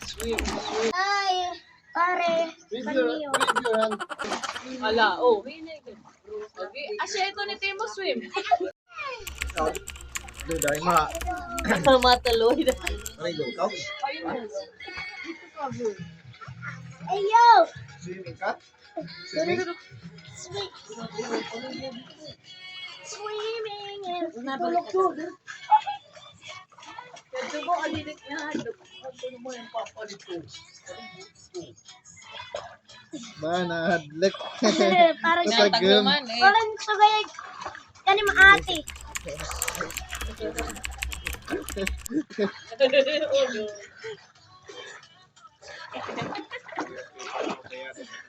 Swim. Ay, pare. Paniyo. Ala, oh. Okay. Asya, ito ni Timo swim. Dahil ma. Mataloy na. Marigo, ikaw? Hey, yo! Swimming ka? Swimming? Swimming in Kadto mo, alilit niya. Ano mo yung papalit ko? Manadlek. Parang Tatagam. parang sabay kani maati.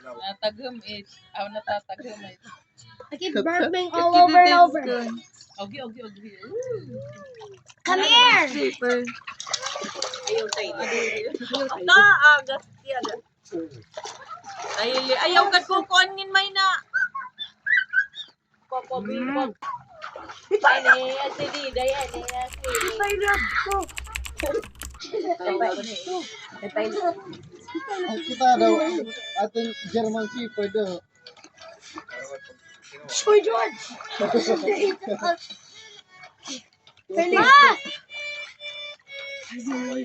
Natagam it. Aw natatagam it. I keep burping all over and over. Okay. Come here! Ayaw tayo. Na, agat. Ayaw kat ko kuanin may na. Papabibag. Ay, asidi, daya, asidi. Ay, love ko. Ang kita daw, ating German Shepherd daw. Soy George! Ma! German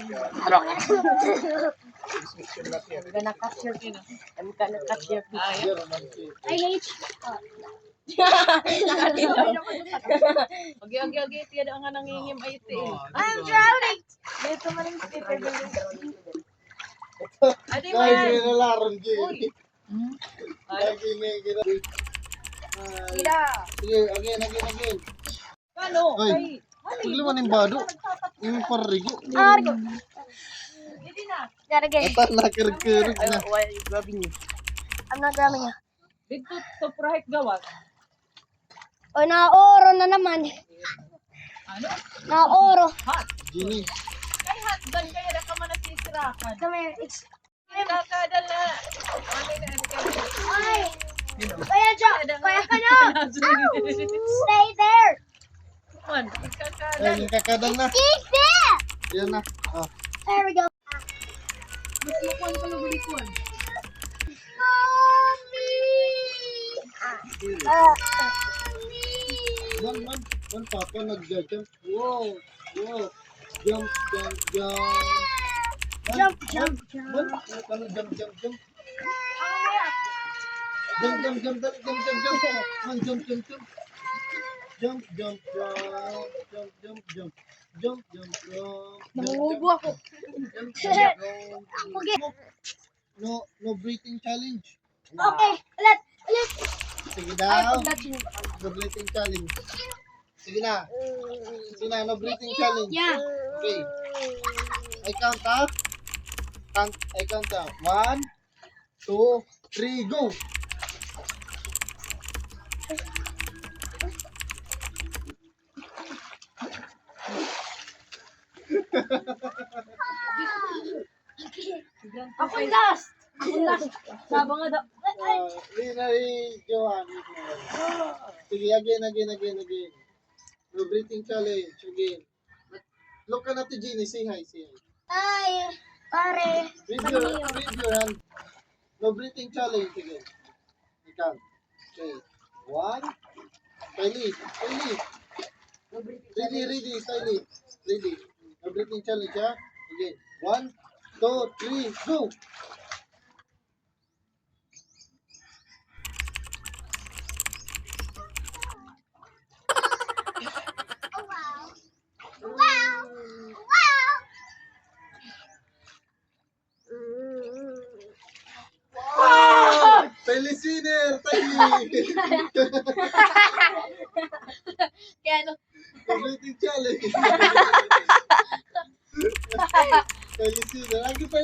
Shepherd. I hate Okay. Tiada ang nangingim ay ito. I'm drowning! Dito man yung sticker. Adi mo Kahit yan. may nalaron gini. Ay, Lagi may gina. Sida! Sige, again. ano? Ay, pagliwan yung bado. Yung parigo. Argo! Hindi na. Gotta get it. Ata nakirkirig na. I'm not grabbing you. Dito to prahit gawat. O, naoro na naman. Ano? Naoro. Hot. Gini. Kay hotban kaya na ka man nasisirakan. Come here. It's... Kakadal na. Ano na? Ay! Kaya dyan! Kaya ka na! Stay there! Man, Ay, kakadal. yung kakadal na. Stay there! Yan na. Oh. There we go. Mas mukuan ka lugulikon. Man, papa nag-jump. Wow. Jump. Jump, jump, jump. Man, ano jump. Jump. Man, jump. Nangungubo ako. Okay. No breathing challenge. Okay, ulit. Sige Ay, daw. pagdating. No breathing challenge. Sige na, no breathing challenge. Yeah. Okay. I count ha. I count ha. 1, 2, 3, go. Ako last. Sabang nga daw. Johan. Sige, again. No breathing challenge. Again. Look at Ate Jeannie. Say hi. Ay, pare. Read Paniyo. your hand. No breathing challenge again. I count. Okay. 1. Kylie. Ready. Kylie. Ready. No breathing challenge ha. Again. 1, 2, 3, go. Kylie Sinner! Kylie! Kaya ano? No breathing challenge. Kylie Sinner. Again.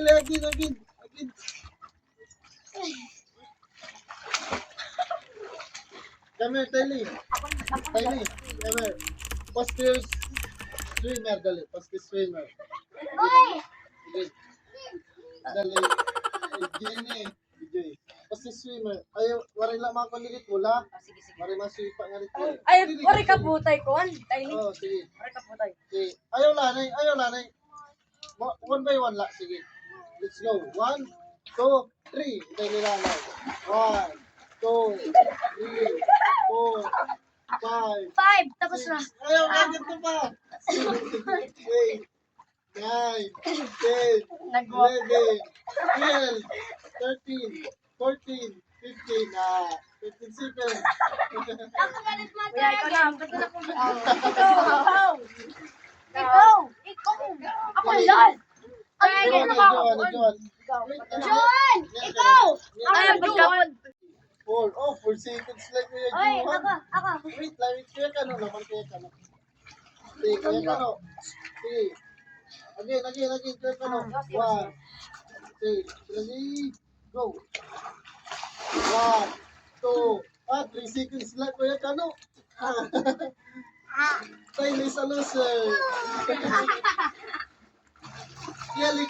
Come here, Kylie. Come here. First swimmer, dali. First swimmer. Oy! Sige. Dali. Gini. Bijoy. First swimmer. Ayaw, wari lang mga kanilit mula. Sige. Wari masipa nga rin. Ay, ori ka putay ko. Tiny. Oh, sige. Ori ka putay. Okay. Ayaw lanay. One by one lang. Sige. Let's go. 1, 2, 3. Hintay nila na. 1, 2, 3, 4, 5, 5. Tapos na. ayaw nga, ganito pa. 6, 8, 9, 10, 11, 12, 13, 14, 15, 15 seconds. Ako galit mo. Kuya, ikaw na. Ba't na kung ikaw? Ako yan. Ay, Joan, ikaw ako. Joan. John! Ikaw! Ako John! 4 seconds lang kuya Ay, Joan. ako. Wait lang, kuya ka no naman, kuya ka no. Sige, kuya ka no. Sige. Again, kuya ka no. 1, 2, 3, go. 1, 2, 3 seconds lang kuya ka no. Time is a loser. Kelly.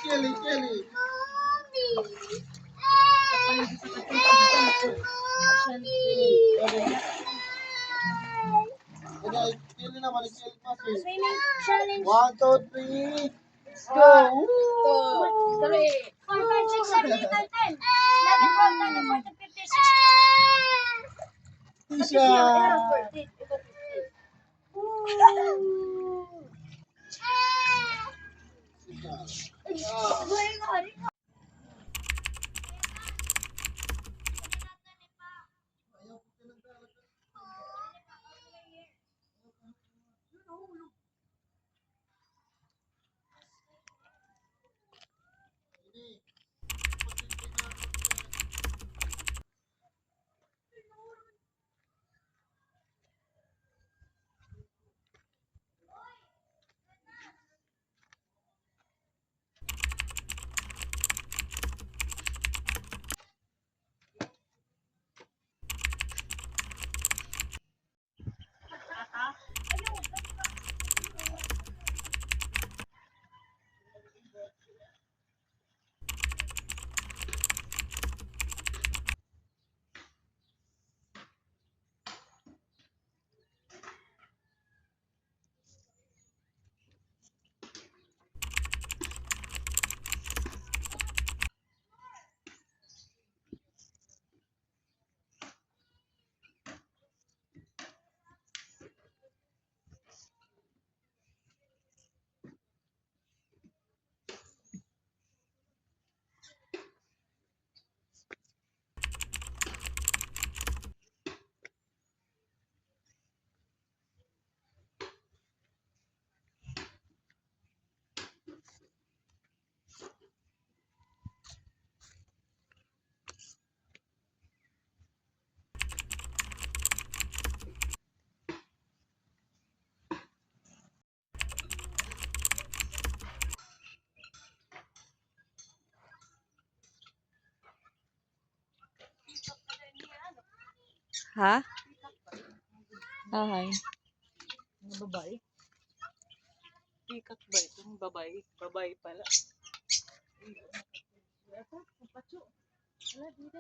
Okay, Kelly naman, Kelly pa. Swimming challenge. 1, 2, 3, go! 4, 5, 6, 7, 8, 9, 10. 11, 12, 13, 14, 15, 16. Tisha! Ha? Hi. Babae? Pikat ba itong babae? Babae pala. Wala, dito.